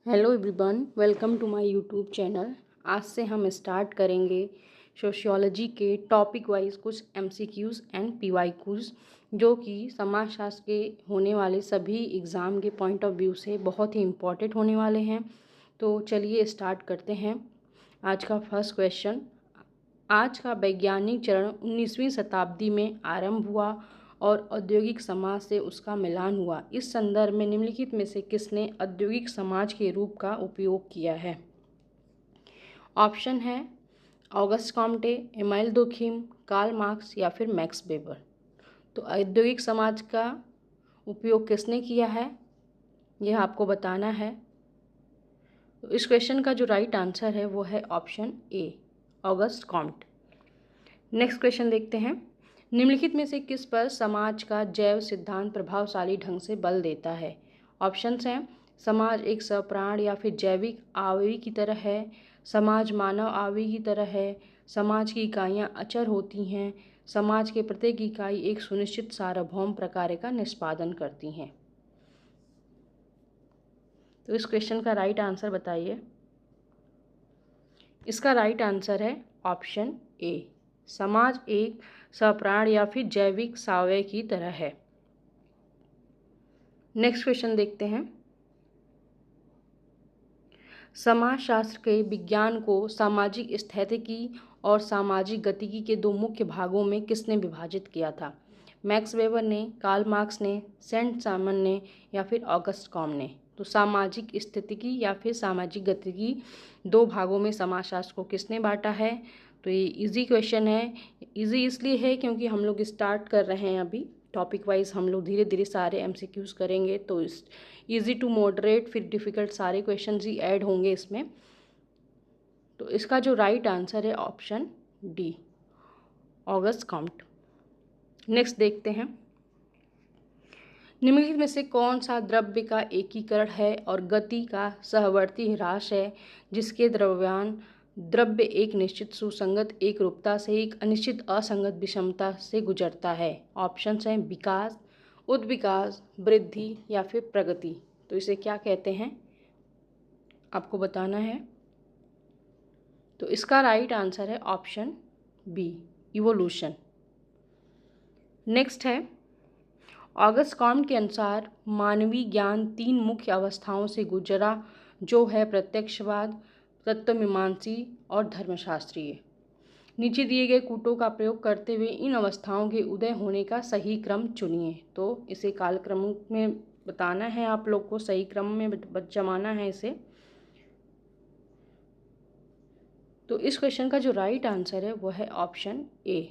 Hello everyone, welcome to my YouTube channel. आज से हम स्टार्ट करेंगे सोशियोलॉजी के टॉपिक वाइज कुछ एमसीक्यूज़ एंड पीवाईक्यूज़ जो कि समाजशास्त्र के होने वाले सभी एग्ज़ाम के पॉइंट ऑफ व्यू से बहुत ही इम्पोर्टेंट होने वाले हैं। तो चलिए स्टार्ट करते हैं। आज का फर्स्ट क्वेश्चन, आज का वैज्ञानिक चरण 19वीं शताब्दी में आरंभ हुआ और औद्योगिक समाज से उसका मिलान हुआ। इस संदर्भ में निम्नलिखित में से किसने औद्योगिक समाज के रूप का उपयोग किया है? ऑप्शन है Auguste Comte, Emile Durkheim, Karl Marx या फिर मैक्स वेबर। तो औद्योगिक समाज का उपयोग किसने किया है, यह आपको बताना है। तो इस क्वेश्चन का जो राइट आंसर है वो है option A, August Comte. Next question देखते हैं। निम्नलिखित में से किस पर समाज का जैव सिद्धांत प्रभावशाली ढंग से बल देता है? ऑप्शंस हैं समाज एक सप्राण या फिर जैविक आवयवी की तरह है, समाज मानव आवयवी की तरह है, समाज की इकाइयाँ अचर होती हैं, समाज के प्रत्येक इकाई एक सुनिश्चित सार्वभौम प्रकार का निष्पादन करती हैं। तो इस क्वेश्चन का राइट आंसर बताइए। इसका राइट आंसर है ऑप्शन ए, समाज एक सप्राण या फिर जैविक सावयव की तरह है। नेक्स्ट क्वेश्चन देखते हैं। समाजशास्त्र के विज्ञान को सामाजिक स्थितिकी और सामाजिक गतिकी के दो मुख्य भागों में किसने विभाजित किया था? मैक्स वेबर ने, कार्ल मार्क्स ने, सेंट साइमन ने या फिर ऑगस्ट कॉम्ट ने? तो सामाजिक स्थितिकी या फिर सामाजिक गतिकी दो भागों में समाजशास्त्र को किसने बांटा है? तो ये इजी क्वेश्चन है। इजी इसलिए है क्योंकि हम लोग स्टार्ट कर रहे हैं अभी, टॉपिक वाइज हम लोग धीरे धीरे सारे एमसीक्यूज़ करेंगे। तो इस इजी टू मॉडरेट फिर डिफ़िकल्ट सारे क्वेश्चंस ही ऐड होंगे इसमें। तो इसका जो राइट आंसर है option D, August Comte. Next देखते हैं। निम्नलिखित में से कौन सा द्रव्य का एकीकरण है और गति का सहवर्ती ह्रास है जिसके द्रव्यमान द्रव्य एक निश्चित सुसंगत एक रूपता से एक अनिश्चित असंगत विषमता से गुजरता है? ऑप्शंस हैं विकास, उद्विकास, वृद्धि या फिर प्रगति। तो इसे क्या कहते हैं आपको बताना है। तो इसका राइट आंसर है ऑप्शन बी, इवोल्यूशन। नेक्स्ट है, ऑगस्ट कॉम्ट के अनुसार मानवीय ज्ञान तीन मुख्य अवस्थाओं से गुजरा जो है प्रत्यक्षवाद, तत्वमीमांसी और धर्मशास्त्रीय। नीचे दिए गए कूटों का प्रयोग करते हुए इन अवस्थाओं के उदय होने का सही क्रम चुनिए। तो इसे कालक्रम में बताना है, आप लोग को सही क्रम में जमाना है इसे। तो इस क्वेश्चन का जो राइट आंसर है वो है ऑप्शन ए,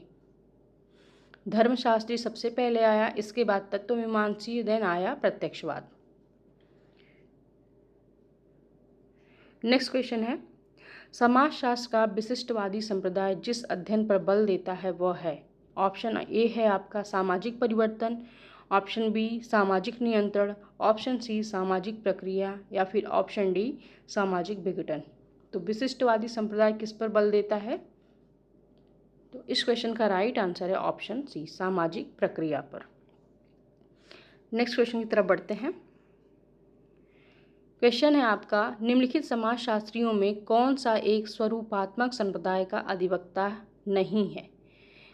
धर्मशास्त्री सबसे पहले आया, इसके बाद तत्वमीमांसी, देन आया प्रत्यक्षवाद। नेक्स्ट क्वेश्चन है, समाजशास्त्र का विशिष्टवादी संप्रदाय जिस अध्ययन पर बल देता है वह है? ऑप्शन ए है आपका सामाजिक परिवर्तन, ऑप्शन बी सामाजिक नियंत्रण, ऑप्शन सी सामाजिक प्रक्रिया या फिर ऑप्शन डी सामाजिक विघटन। तो विशिष्टवादी संप्रदाय किस पर बल देता है? तो इस क्वेश्चन का राइट आंसर है ऑप्शन सी, सामाजिक प्रक्रिया पर। नेक्स्ट क्वेश्चन की तरफ बढ़ते हैं। क्वेश्चन है आपका, निम्नलिखित समाजशास्त्रियों में कौन सा एक स्वरूपात्मक संप्रदाय का अधिवक्ता नहीं है?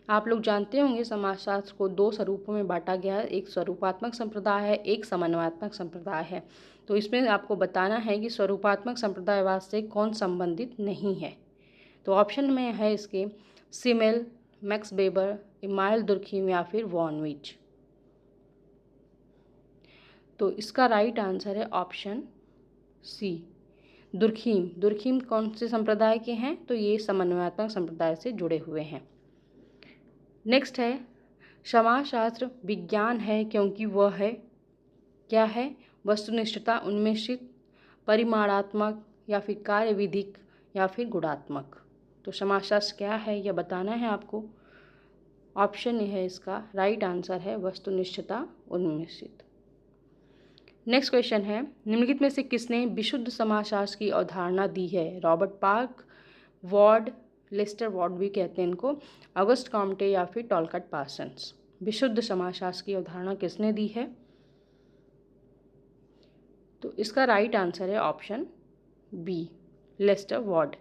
आप लोग जानते होंगे समाजशास्त्र को दो स्वरूपों में बांटा गया है, एक स्वरूपात्मक संप्रदाय है, एक समन्वयात्मक संप्रदाय है। तो इसमें आपको बताना है कि स्वरूपात्मक संप्रदायवाद से कौन संबंधित नहीं है। तो ऑप्शन में है इसके Simmel, max weber, amyl Durkheim या फिर वॉन विच। तो इसका राइट आंसर है ऑप्शन सी, दुर्खिम। दुर्खिम कौन से संप्रदाय के हैं? तो ये समन्वयात्मक संप्रदाय से जुड़े हुए हैं। नेक्स्ट है, समाजशास्त्र विज्ञान है क्योंकि वह है क्या है? वस्तुनिष्ठता, उन्मेषित, परिमाणात्मक या फिर कार्यविधिक या फिर गुणात्मक। तो समाजशास्त्र क्या है यह बताना है आपको। ऑप्शन ए है इसका राइट आंसर है वस्तुनिष्ठता, उन्मेषित। नेक्स्ट क्वेश्चन है, निम्नलिखित में से किसने विशुद्ध समाजशास्त्र की अवधारणा दी है? Robert Park, Ward, Lester Ward भी कहते हैं इनको, ऑगस्ट कॉम्टे या फिर टॉलकट पार्सन्स। विशुद्ध समाजशास्त्र की अवधारणा किसने दी है? तो इसका राइट आंसर है option B, Lester Ward.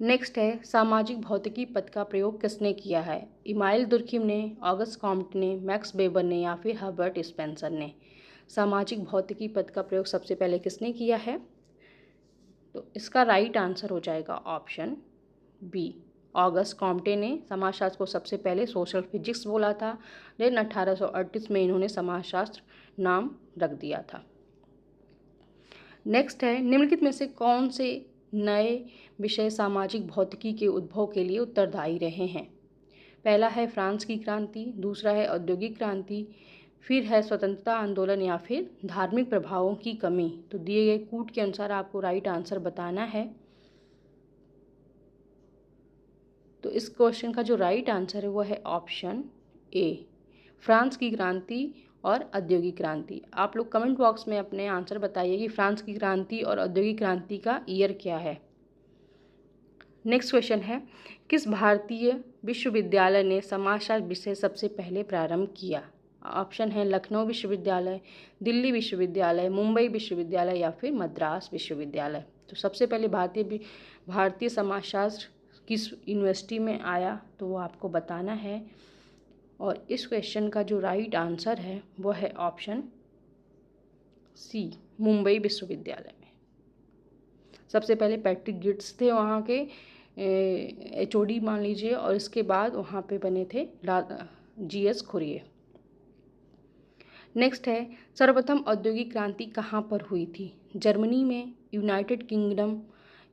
Next है सामाजिक भौतिकी पद का प्रयोग किसने किया है? इमाइल दुर्खिम ने, ऑगस्ट कॉम्ट ने, मैक्स वेबर ने या फिर हर्बर्ट स्पेंसर ने। सामाजिक भौतिकी पद का प्रयोग सबसे पहले किसने किया है? तो इसका राइट आंसर हो जाएगा ऑप्शन बी, ऑगस्ट कॉम्टे ने समाजशास्त्र को सबसे पहले सोशल फिजिक्स बोला था, लेकिन 1838 में इन्होंने समाजशास्त्र नाम रख दिया था। नेक्स्ट है निम्नलिखित में से कौन से नए विषय सामाजिक भौतिकी के उद्भव के लिए उत्तरदायी रहे हैं? पहला है फ्रांस की क्रांति, दूसरा है औद्योगिक क्रांति, फिर है स्वतंत्रता आंदोलन या फिर धार्मिक प्रभावों की कमी। तो दिए गए कूट के अनुसार आपको राइट आंसर बताना है। तो इस क्वेश्चन का जो राइट आंसर है वो है ऑप्शन ए, फ्रांस की क्रांति और औद्योगिक क्रांति। आप लोग कमेंट बॉक्स में अपने आंसर बताइए कि फ्रांस की क्रांति और औद्योगिक क्रांति का ईयर क्या है। नेक्स्ट क्वेश्चन है किस भारतीय विश्वविद्यालय ने समाजशास्त्र विषय सबसे पहले प्रारंभ किया? ऑप्शन है लखनऊ विश्वविद्यालय, दिल्ली विश्वविद्यालय, मुंबई विश्वविद्यालय या फिर मद्रास विश्वविद्यालय। तो सबसे पहले भारतीय समाजशास्त्र किस यूनिवर्सिटी में आया तो वो आपको बताना है। और इस क्वेश्चन का जो राइट आंसर है वो है ऑप्शन सी, मुंबई विश्वविद्यालय में। सबसे पहले पैट्रिक गिट्स थे वहाँ के HOD मान लीजिए, और इसके बाद वहाँ पे बने थे GS खुरिये। नेक्स्ट है सर्वप्रथम औद्योगिक क्रांति कहाँ पर हुई थी? जर्मनी में, यूनाइटेड किंगडम,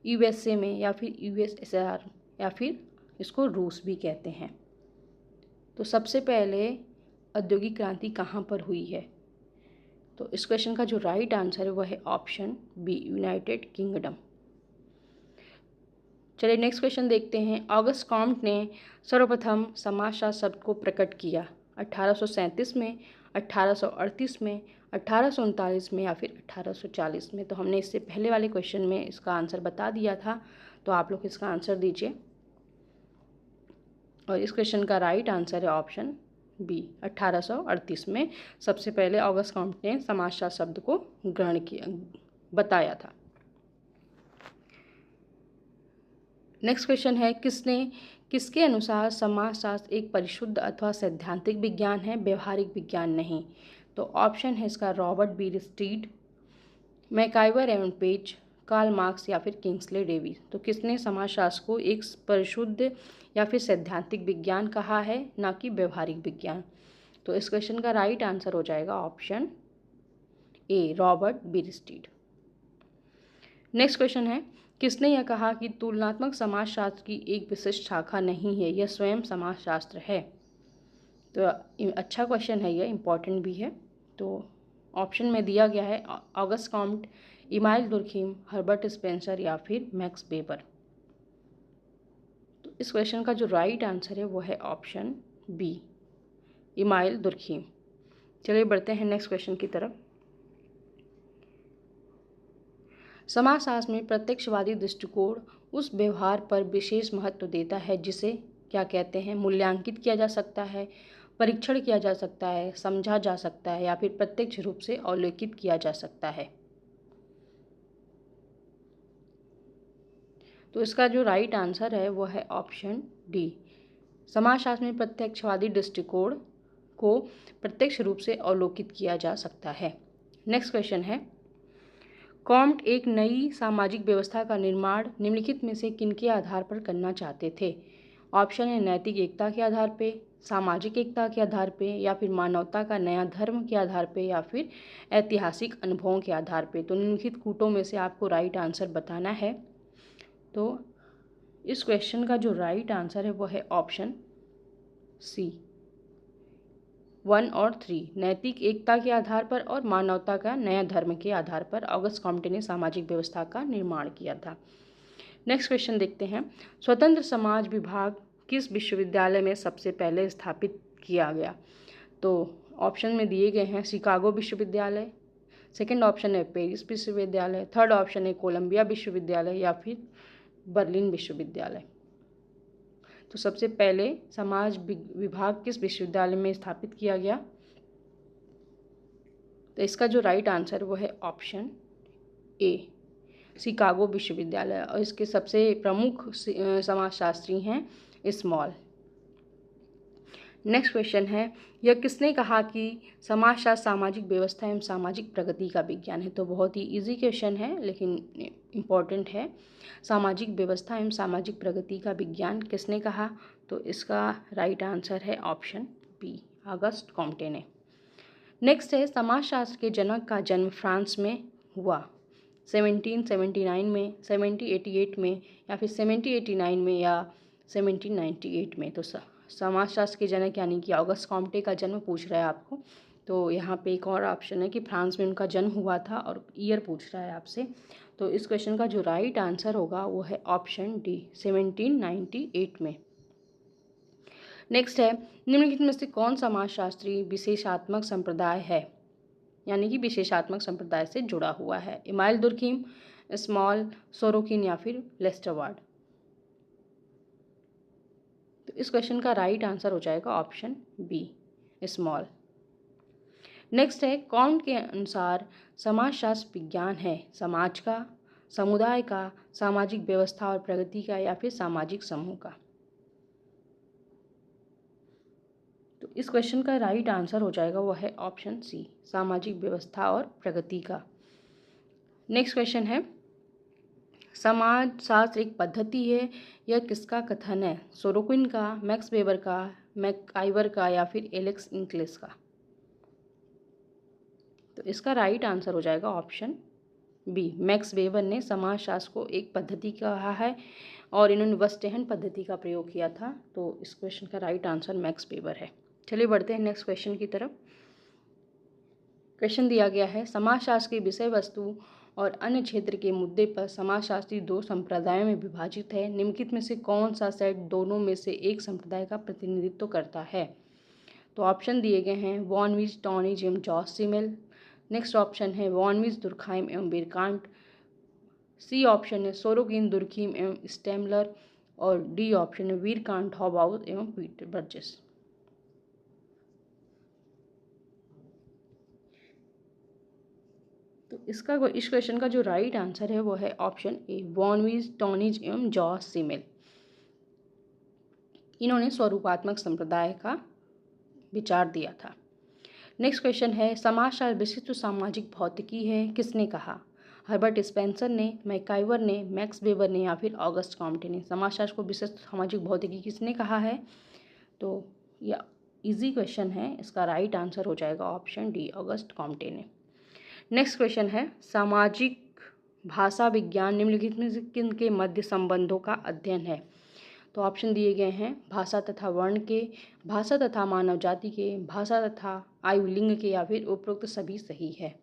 USA में या फिर USSR या फिर इसको रूस भी कहते हैं। तो सबसे पहले औद्योगिक क्रांति कहाँ पर हुई है? तो इस क्वेश्चन का जो राइट आंसर है वह है ऑप्शन बी, यूनाइटेड किंगडम। चलिए नेक्स्ट क्वेश्चन देखते हैं। ऑगस्ट कॉम्ट ने सर्वप्रथम समाजशास्त्र शब्द को प्रकट किया 1837 में, 1838 में, 1839 में या फिर 1840 में। तो हमने इससे पहले वाले क्वेश्चन में इसका आंसर बता दिया था, तो आप लोग इसका आंसर दीजिए। और इस क्वेश्चन का राइट आंसर है ऑप्शन बी, 1838 में सबसे पहले ऑगस्ट कॉम्ट ने समाजशास्त्र शब्द को ग्रहण किया, बताया था। नेक्स्ट क्वेश्चन है किसके अनुसार समाजशास्त्र एक परिशुद्ध अथवा सैद्धांतिक विज्ञान है, व्यवहारिक विज्ञान नहीं? तो ऑप्शन है इसका रॉबर्ट बीरस्टीड, मैकाइवर एवं पेज, कार्ल मार्क्स या फिर किंग्सले डेविस। तो किसने समाजशास्त्र को एक परिशुद्ध या फिर सैद्धांतिक विज्ञान कहा है, ना कि व्यवहारिक विज्ञान? तो इस क्वेश्चन का राइट आंसर हो जाएगा option A, Robert Bierstedt. Next question है किसने यह कहा कि तुलनात्मक समाजशास्त्र की एक विशिष्ट शाखा नहीं है, यह स्वयं समाजशास्त्र है? तो अच्छा क्वेश्चन है, यह इम्पॉर्टेंट भी है। तो ऑप्शन में दिया गया है August Comte, email Durkheim, Herbert Spencer या फिर मैक्स वेबर। तो इस क्वेश्चन का जो राइट आंसर है वो है ऑप्शन बी, इमाइल दुर्खिम। चलिए बढ़ते हैं नेक्स्ट क्वेश्चन की तरफ। समाजशास्त्र में प्रत्यक्षवादी दृष्टिकोण उस व्यवहार पर विशेष महत्व देता है जिसे क्या कहते हैं? मूल्यांकित किया जा सकता है, परीक्षण किया जा सकता है, समझा जा सकता है या फिर प्रत्यक्ष रूप से अवलोकित किया जा सकता है। तो इसका जो राइट आंसर है वो है ऑप्शन डी, समाजशास्त्र में प्रत्यक्षवादी दृष्टिकोण को प्रत्यक्ष रूप से अवलोकित किया जा सकता है। नेक्स्ट क्वेश्चन है कॉम्ट एक नई सामाजिक व्यवस्था का निर्माण निम्नलिखित में से किनके आधार पर करना चाहते थे? ऑप्शन है नैतिक एकता के आधार पे, सामाजिक एकता के आधार पे या फिर मानवता का नया धर्म के आधार पे या फिर ऐतिहासिक अनुभवों के आधार पे। तो निम्नलिखित कूटों में से आपको राइट आंसर बताना है। तो इस क्वेश्चन का जो राइट आंसर है वो है ऑप्शन सी, 1 और 3, नैतिक एकता के आधार पर और मानवता का नया धर्म के आधार पर ऑगस्ट कॉम्टे ने सामाजिक व्यवस्था का निर्माण किया था। नेक्स्ट क्वेश्चन देखते हैं। स्वतंत्र समाज विभाग किस विश्वविद्यालय में सबसे पहले स्थापित किया गया? तो ऑप्शन में दिए गए हैं शिकागो विश्वविद्यालय, सेकंड ऑप्शन है पेरिस विश्वविद्यालय, थर्ड ऑप्शन है कोलंबिया विश्वविद्यालय या फिर बर्लिन विश्वविद्यालय। तो सबसे पहले समाज विभाग किस विश्वविद्यालय में स्थापित किया गया? तो इसका जो राइट आंसर वो है ऑप्शन ए, शिकागो विश्वविद्यालय, और इसके सबसे प्रमुख समाजशास्त्री हैं स्मॉल। नेक्स्ट क्वेश्चन है, यह किसने कहा कि समाजशास्त्र सामाजिक व्यवस्था एवं सामाजिक प्रगति का विज्ञान है? तो बहुत ही इजी क्वेश्चन है लेकिन इम्पॉर्टेंट है। सामाजिक व्यवस्था एवं सामाजिक प्रगति का विज्ञान किसने कहा? तो इसका राइट आंसर है ऑप्शन बी, ऑगस्ट कॉम्टे ने। नेक्स्ट है, समाजशास्त्र के जनक का जन्म फ्रांस में हुआ 1779 में, 1788 में, या फिर 1789 में, या 1798 में? तो समाजशास्त्र के जनक यानी कि ऑगस्ट कॉम्टे का जन्म पूछ रहा है आपको। तो यहाँ पे एक और ऑप्शन है कि फ्रांस में उनका जन्म हुआ था और ईयर पूछ रहा है आपसे। तो इस क्वेश्चन का जो राइट आंसर होगा वो है ऑप्शन डी, 1798 में। नेक्स्ट है, निम्नलिखित में से कौन समाजशास्त्री विशेषात्मक संप्रदाय है, यानी कि विशेषात्मक संप्रदाय से जुड़ा हुआ है? इमाइल दुर्खीम, स्मॉल, सोरोकिन, या फिर लेस्टरवार्ड? तो इस क्वेश्चन का राइट आंसर हो जाएगा ऑप्शन बी, स्मॉल। नेक्स्ट है, कौन के अनुसार समाजशास्त्र विज्ञान है? समाज का, समुदाय का, सामाजिक व्यवस्था और प्रगति का, या फिर सामाजिक समूह का? तो इस क्वेश्चन का राइट आंसर हो जाएगा वो है ऑप्शन सी, सामाजिक व्यवस्था और प्रगति का। नेक्स्ट क्वेश्चन है, समाजशास्त्र एक पद्धति है, यह किसका कथन है? सोरोकिन का, मैक्स वेबर का, मैकआइवर का, या फिर एलेक्स इंग्लिश का? तो इसका राइट आंसर हो जाएगा ऑप्शन बी, मैक्स वेबर ने समाजशास्त्र को एक पद्धति कहा है और इन्होंने वेस्टर्न पद्धति का प्रयोग किया था। तो इस क्वेश्चन का राइट आंसर मैक्स वेबर है। चलिए बढ़ते हैं नेक्स्ट क्वेश्चन की तरफ। क्वेश्चन दिया गया है, समाजशास्त्र की विषय वस्तु और अन्य क्षेत्र के मुद्दे पर समाजशास्त्री दो संप्रदायों में विभाजित है। निम्नलिखित में से कौन सा सेट दोनों में से एक संप्रदाय का प्रतिनिधित्व करता है? तो ऑप्शन दिए गए हैं, वॉन वीज टॉनिज एवं जॉस सिमेल। नेक्स्ट ऑप्शन है वॉन वीज दुर्खाइम एवं बिरकांट। सी ऑप्शन है सोरोकिन, दुर्खीम एवं स्टेमलर। और डी ऑप्शन है वीरकांट, हॉबाउथ एवं पीटर बर्जेस। तो इस क्वेश्चन का जो राइट आंसर है वो है ऑप्शन ए, वॉन वीज टॉनिज एवं जॉस सिमेल। इन्होंने स्वरूपात्मक संप्रदाय का विचार दिया था। नेक्स्ट क्वेश्चन है, समाजशास्त्र विशिष्ट सामाजिक भौतिकी है, किसने कहा? हर्बर्ट स्पेंसर ने, मैकआइवर ने, मैक्स वेबर ने, या फिर ऑगस्ट कॉम्टे ने? समाजशास्त्र को विशिष्ट सामाजिक भौतिकी किसने कहा है? तो यह इजी क्वेश्चन है, इसका राइट आंसर हो जाएगा ऑप्शन डी, ऑगस्ट कॉम्टे ने। नेक्स्ट क्वेश्चन है, सामाजिक भाषा विज्ञान निम्नलिखित में से किन के मध्य संबंधों का अध्ययन है? तो ऑप्शन दिए गए हैं, भाषा तथा वर्ण के, भाषा तथा मानव जाति के, भाषा तथा आयु लिंग के, या फिर उपरोक्त सभी सही है?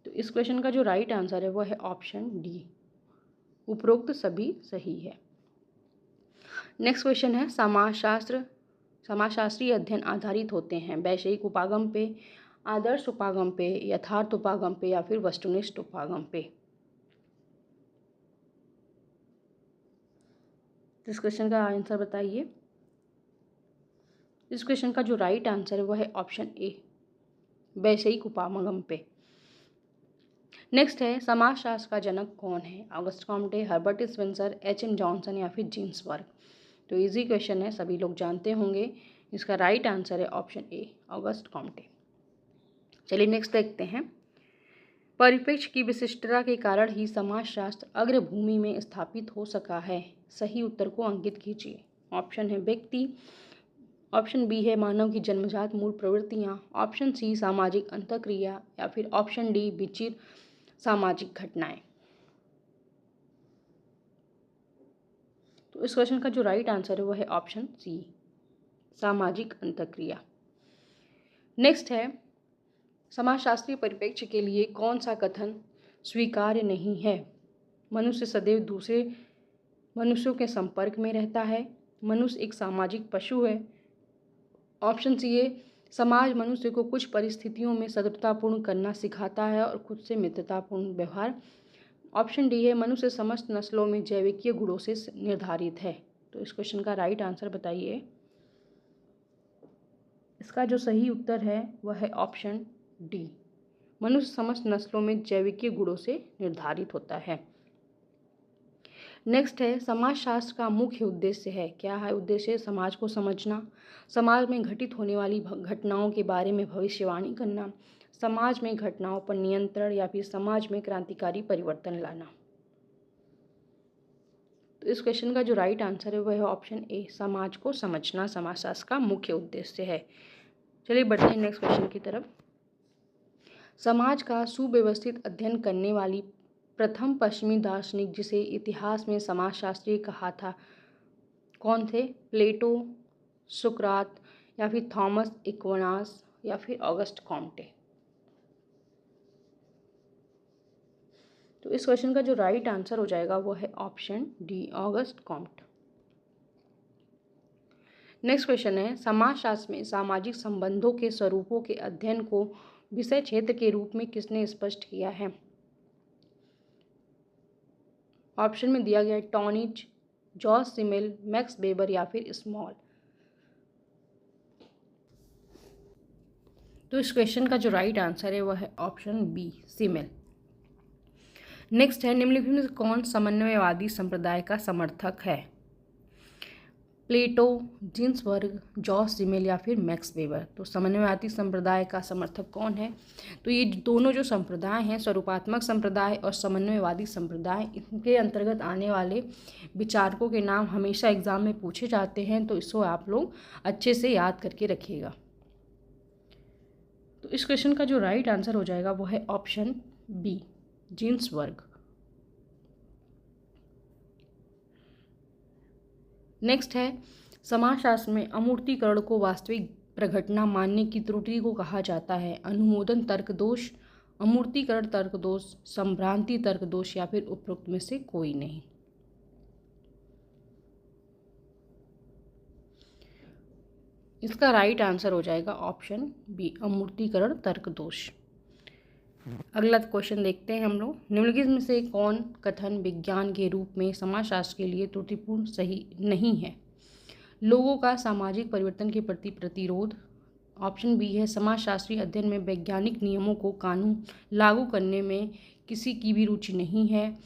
तो इस क्वेश्चन का जो राइट आंसर है वो है ऑप्शन डी, उपरोक्त सभी सही है। नेक्स्ट क्वेश्चन है, समाजशास्त्रीय अध्ययन आधारित होते हैं वैषयिक उपागम पे, आदर्श उपागम पे, यथार्थ उपागम पे, या फिर वस्तुनिष्ठ उपागम पे? इस क्वेश्चन का आंसर बताइए। इस क्वेश्चन का जो राइट आंसर है वो है ऑप्शन ए, वैषयिक उपागम पे। नेक्स्ट है, समाजशास्त्र का जनक कौन है? Auguste Comte, Herbert Spencer, HM. Johnson, या फिर जीन्सबर्ग? तो इजी क्वेश्चन है, सभी लोग जानते होंगे। इसका राइट आंसर है ऑप्शन ए, ऑगस्ट कॉम्टे। चलिए नेक्स्ट देखते हैं, परिप्रेक्ष्य की विशिष्टता के कारण ही समाजशास्त्र अग्रभूमि में स्थापित हो सका है। सही उत्तर को अंकित कीजिए। ऑप्शन है व्यक्ति, ऑप्शन बी है मानव की जन्मजात मूल प्रवृत्तियाँ, ऑप्शन सी सामाजिक अंतःक्रिया, या फिर ऑप्शन डी विचित्र सामाजिक घटनाएं? तो इस क्वेश्चन का जो राइट आंसर है वो है ऑप्शन सी, सामाजिक अंतःक्रिया। नेक्स्ट है, समाजशास्त्रीय परिप्रेक्ष्य के लिए कौन सा कथन स्वीकार्य नहीं है? मनुष्य सदैव दूसरे मनुष्यों के संपर्क में रहता है, मनुष्य एक सामाजिक पशु है, ऑप्शन सी है समाज मनुष्य को कुछ परिस्थितियों में सदृढ़तापूर्ण करना सिखाता है और खुद से मित्रतापूर्ण व्यवहार, ऑप्शन डी है मनुष्य समस्त नस्लों में जैविकीय गुणों से निर्धारित है। तो इस क्वेश्चन का राइट आंसर बताइए। इसका जो सही उत्तर है वह है ऑप्शन डी। मनुष्य समस्त नस्लों में जैविकीय गुणों से निर्धारित होता है। नेक्स्ट है समाजशास्त्र का मुख्य उद्देश्य है। क्या है उद्देश्य? समाज को समझना, समाज में घटित होने वाली घटनाओं के बारे में भविष्यवाणी करना, समाज में घटनाओं पर नियंत्रण या फिर समाज में क्रांतिकारी परिवर्तन लाना। तो इस क्वेश्चन का जो राइट आंसर है वह है ऑप्शन ए, समाज को समझना समाजशास्त्र का मुख्य उद्देश्य है। चलिए बढ़ते हैं नेक्स्ट क्वेश्चन की तरफ। समाज का सुव्यवस्थित अध्ययन करने वाली प्रथम पश्चिमी दार्शनिक जिसे इतिहास में समाजशास्त्री कहा था, कौन थे? प्लेटो, सुकरात या फिर थॉमस एक्विनास या फिर ऑगस्ट कॉम्टे। तो इस क्वेश्चन का जो राइट आंसर हो जाएगा वो है option D, August Comte. Next question है समाजशास्त्र में सामाजिक संबंधों के स्वरूपों के अध्ययन को विषय क्षेत्र के रूप में किसने स्पष्ट किया है? ऑप्शन में दिया गया है टॉनिज, जॉर्ज सिमेल, मैक्स वेबर या फिर स्मॉल। तो इस क्वेश्चन का जो राइट आंसर है वह है ऑप्शन बी, सिमेल। नेक्स्ट है निम्नलिखित में से कौन समन्वयवादी संप्रदाय का समर्थक है? प्लेटो, जिन्सबर्ग, जॉर्ज सिमेल या फिर मैक्स वेबर। तो समन्वयवादी संप्रदाय का समर्थक कौन है? तो ये दोनों जो संप्रदाय हैं, स्वरूपात्मक संप्रदाय और समन्वयवादी संप्रदाय, इनके अंतर्गत आने वाले विचारकों के नाम हमेशा एग्जाम में पूछे जाते हैं, तो इसको आप लोग अच्छे से याद करके रखिएगा। तो इस क्वेश्चन का जो राइट आंसर हो जाएगा वो है ऑप्शन बी, जिन्सबर्ग। नेक्स्ट है समाजशास्त्र में अमूर्तीकरण को वास्तविक प्रघटना मानने की त्रुटि को कहा जाता है। अनुमोदन तर्क दोष, अमूर्तीकरण तर्क दोष, संभ्रांति तर्क दोष या फिर उपरोक्त में से कोई नहीं। इसका राइट आंसर हो जाएगा ऑप्शन बी, अमूर्तीकरण तर्क दोष। अगला क्वेश्चन देखते हैं हम लोग। निम्नलिखित में से कौन कथन विज्ञान के रूप में समाजशास्त्र के लिए त्रुटिपूर्ण सही नहीं है? लोगों का सामाजिक परिवर्तन के प्रति प्रतिरोध। ऑप्शन बी है समाजशास्त्रीय अध्ययन में वैज्ञानिक नियमों को कानून लागू करने में किसी की भी रुचि नहीं है।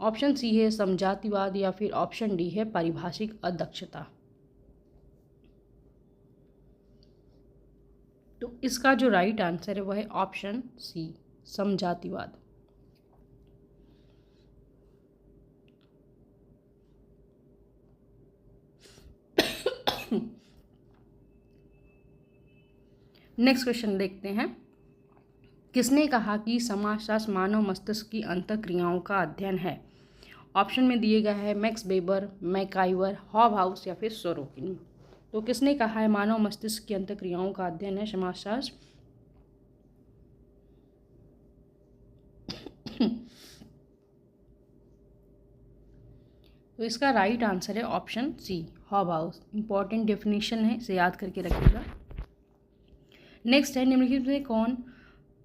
ऑप्शन सी है समजातिवाद या फिर ऑप्शन डी है पारिभाषिक अदक्षता। तो इसका जो राइट आंसर है वह है ऑप्शन सी, समजातिवाद। नेक्स्ट क्वेश्चन देखते हैं। किसने कहा कि समाजशास्त्र मानव मस्तिष्क की अंतःक्रियाओं का अध्ययन है? ऑप्शन में दिए गए हैं मैक्स वेबर, मैकाइवर, हॉबहाउस या फिर सोरोकिन। तो किसने कहा है मानव मस्तिष्क की अंतःक्रियाओं का अध्ययन है समाजशास्त्र? तो इसका राइट आंसर है option C, Hobhouse. Important definition है, इसे याद करके रखिएगा। नेक्स्ट है निम्नलिखित में कौन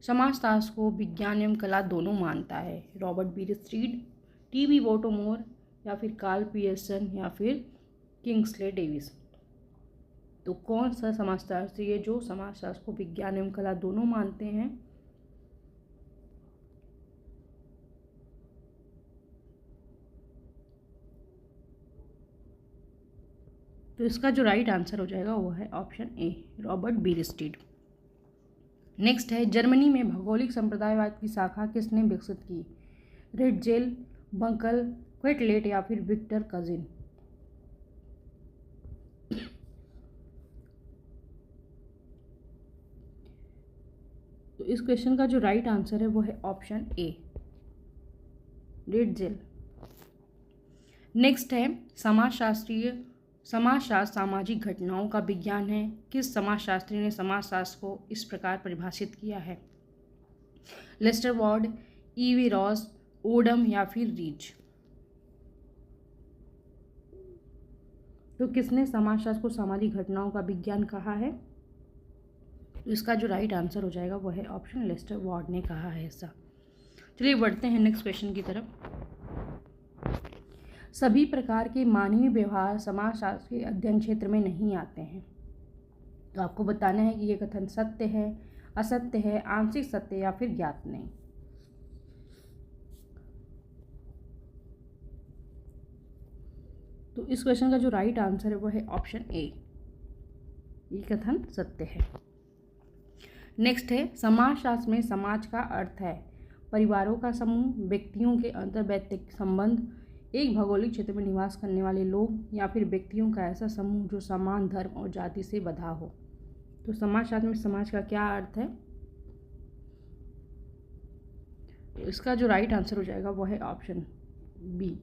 समाजशास्त्र को विज्ञान एवं कला दोनों मानता है? Robert बीरस्ट्रीट, TB. वॉटोमोर या फिर कार्ल पियर्सन या फिर किंग्सले डेविस। तो कौन सा समाजशास्त्री है जो समाजशास्त्र को विज्ञान एवं कला दोनों मानते हैं? तो इसका जो राइट आंसर हो जाएगा वो है ऑप्शन ए, रॉबर्ट बीरस्ट्रीट। नेक्स्ट है जर्मनी में भौगोलिक संप्रदायवाद की शाखा किसने विकसित की? रिट्जेल, बंकल, क्वेटलेट या फिर विक्टर कजिन। तो इस क्वेश्चन का जो राइट आंसर है वो है ऑप्शन ए, रिट्जेल। नेक्स्ट है समाजशास्त्र सामाजिक घटनाओं का विज्ञान है। किस समाजशास्त्री ने समाजशास्त्र को इस प्रकार परिभाषित किया है? Lester Ward, E V Ross, Odum या फिर रीच। तो किसने समाजशास्त्र को सामाजिक घटनाओं का विज्ञान कहा है? तो इसका जो राइट आंसर हो जाएगा वो है ऑप्शन लेस्टर वॉर्ड ने कहा है ऐसा। चलिए बढ़ते हैं नेक्स्ट क्वेश्चन की तरफ। सभी प्रकार के मानवीय व्यवहार समाजशास्त्र के अध्ययन क्षेत्र में नहीं आते हैं। तो आपको बताना है कि ये कथन सत्य है, असत्य है, आंशिक सत्य या फिर ज्ञात नहीं। तो इस क्वेश्चन का जो राइट आंसर है वो है ऑप्शन ए, ये कथन सत्य है। नेक्स्ट है, समाजशास्त्र में समाज का अर्थ है परिवारों का समूह, व्यक्तियों के अंतर्वैयक्तिक संबंध, एक भौगोलिक क्षेत्र में निवास करने वाले लोग, या फिर व्यक्तियों का ऐसा समूह जो समान धर्म और जाति से बंधा हो। तो समाजशास्त्र में समाज का क्या अर्थ है? तो इसका जो राइट आंसर हो जाएगा वो है ऑप्शन बी,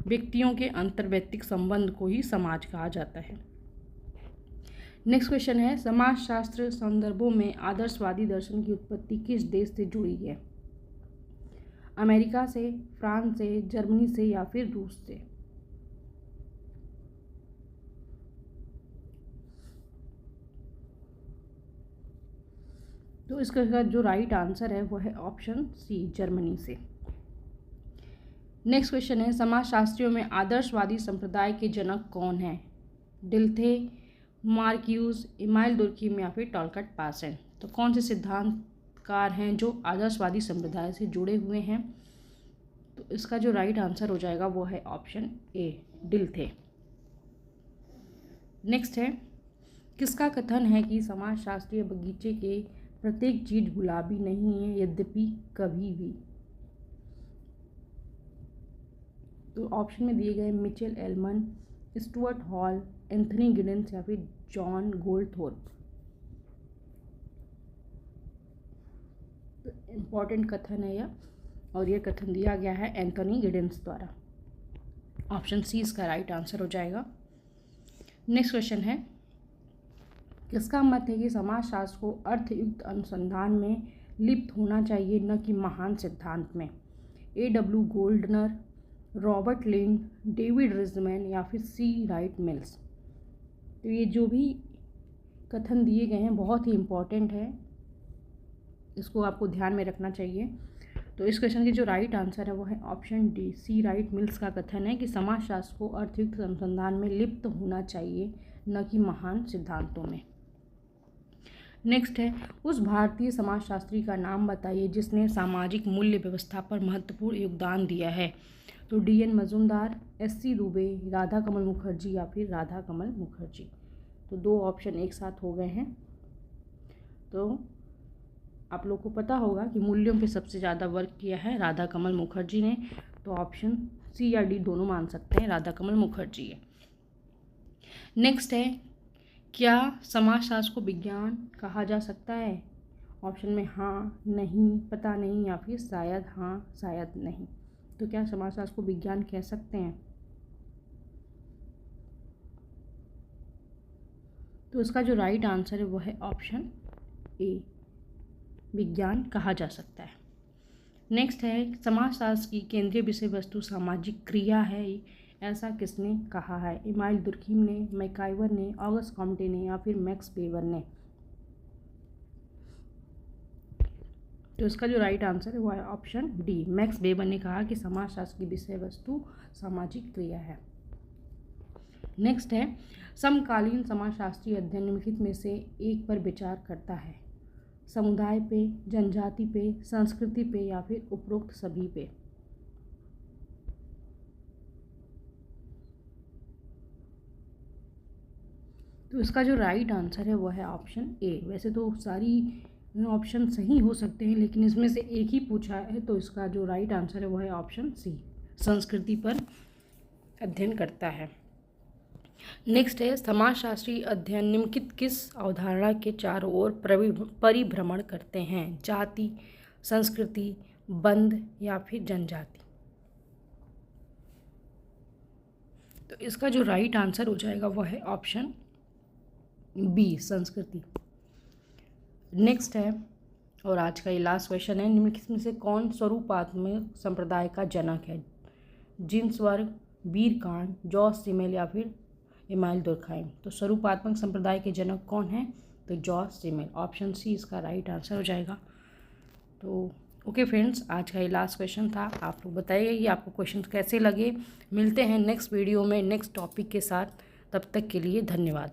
व्यक्तियों के अंतर्वैयक्तिक संबंध को ही समाज कहा जाता है। नेक्स्ट क्वेश्चन है, समाजशास्त्र संदर्भों में आदर्शवादी दर्शन की उत्पत्ति किस देश से जुड़ी है? अमेरिका से, फ्रांस से, जर्मनी से या फिर रूस से? तो इसका जो राइट आंसर है वो है ऑप्शन सी, जर्मनी से। नेक्स्ट क्वेश्चन है, समाजशास्त्रियों में आदर्शवादी संप्रदाय के जनक कौन हैं? डिल्थे, मार्क्यूस, इमाइल दुर्खीम या फिर टॉलकट पासन? तो कौन से सिद्धांतकार हैं जो आदर्शवादी संप्रदाय से जुड़े हुए हैं? तो इसका जो राइट आंसर हो जाएगा वो है ऑप्शन ए, डिल्थे। नेक्स्ट है, किसका कथन है कि समाजशास्त्रीय बगीचे के प्रत्येक चीज गुलाबी नहीं है यद्यपि कभी भी? तो ऑप्शन में दिए गए Mitchell Elman, Stuart hall, Anthony Giddens या फिर जॉन गोल्डथोर्प? तो इम्पॉर्टेंट कथन है यह, और यह कथन दिया गया है एंथनी गिडेंस द्वारा। ऑप्शन सी इसका राइट आंसर हो जाएगा। नेक्स्ट क्वेश्चन है, किसका मत है कि समाजशास्त्र को अर्थयुक्त अनुसंधान में लिप्त होना चाहिए न कि महान सिद्धांत में? A.W. गोल्डनर, रॉबर्ट लिंड, डेविड रिजमैन या फिर C. Right mills? तो ये जो भी कथन दिए गए हैं बहुत ही इम्पॉर्टेंट है, इसको आपको ध्यान में रखना चाहिए। तो इस क्वेश्चन की जो राइट आंसर है वो है option D, C. Right mills का कथन है कि समाजशास्त्र को अर्थयुक्त अनुसंधान में लिप्त होना चाहिए न कि महान सिद्धांतों में। नेक्स्ट है, उस भारतीय समाजशास्त्री का नाम बताइए जिसने सामाजिक मूल्य व्यवस्था पर महत्वपूर्ण योगदान दिया है? तो D.N. मजुमदार, S.C. दुबे, राधा कमल मुखर्जी या फिर राधा कमल मुखर्जी? तो दो ऑप्शन एक साथ हो गए हैं। तो आप लोग को पता होगा कि मूल्यों पे सबसे ज़्यादा वर्क किया है राधा कमल मुखर्जी ने, तो ऑप्शन सी या डी दोनों मान सकते हैं, राधा कमल मुखर्जी है। नेक्स्ट है, क्या समाजशास्त्र को विज्ञान कहा जा सकता है? ऑप्शन में हाँ, नहीं, पता नहीं या फिर शायद हाँ, शायद नहीं। तो क्या समाजशास्त्र को विज्ञान कह सकते हैं? तो इसका जो राइट आंसर है वो है ऑप्शन ए, विज्ञान कहा जा सकता है। नेक्स्ट है, समाजशास्त्र की केंद्रीय विषय वस्तु सामाजिक क्रिया है, ऐसा किसने कहा है? इमाइल दुर्खीम ने, मैकाइवर ने, ऑगस्ट कॉम्टे ने या फिर मैक्स वेबर ने? तो इसका जो राइट आंसर है वो है ऑप्शन डी, मैक्स वेबर ने कहा कि समाजशास्त्र की विषय वस्तु सामाजिक क्रिया है। नेक्स्ट है, समकालीन समाजशास्त्रीय अध्ययन निम्नलिखित में से एक पर विचार करता है? समुदाय पे, जनजाति पे, संस्कृति पे या फिर उपरोक्त सभी पे? तो इसका जो राइट आंसर है वो है ऑप्शन ए। वैसे तो सारी ऑप्शन सही हो सकते हैं लेकिन इसमें से एक ही पूछा है, तो इसका जो राइट आंसर है वो है ऑप्शन सी, संस्कृति पर अध्ययन करता है। नेक्स्ट है, समाजशास्त्रीय अध्ययन निम्नलिखित किस अवधारणा के चारों ओर परिभ्रमण करते हैं? जाति, संस्कृति, बंध या फिर जनजाति? तो इसका जो राइट आंसर हो जाएगा वो है ऑप्शन बी, संस्कृति। नेक्स्ट है, और आज का ये लास्ट क्वेश्चन है, निम्नलिखित में से कौन स्वरूपात्मक संप्रदाय का जनक है? जिन्सबर्ग, बीरकांड, जॉर्ज सिमेल या फिर इमाइल दुर्खीम? तो स्वरूपात्मक संप्रदाय के जनक कौन हैं? तो जॉर्ज सिमेल, ऑप्शन सी इसका राइट आंसर हो जाएगा। तो ओके फ्रेंड्स, आज का ये लास्ट क्वेश्चन था। आप लोग बताइए कि आपको क्वेश्चन कैसे लगे। मिलते हैं नेक्स्ट वीडियो में नेक्स्ट टॉपिक के साथ, तब तक के लिए धन्यवाद।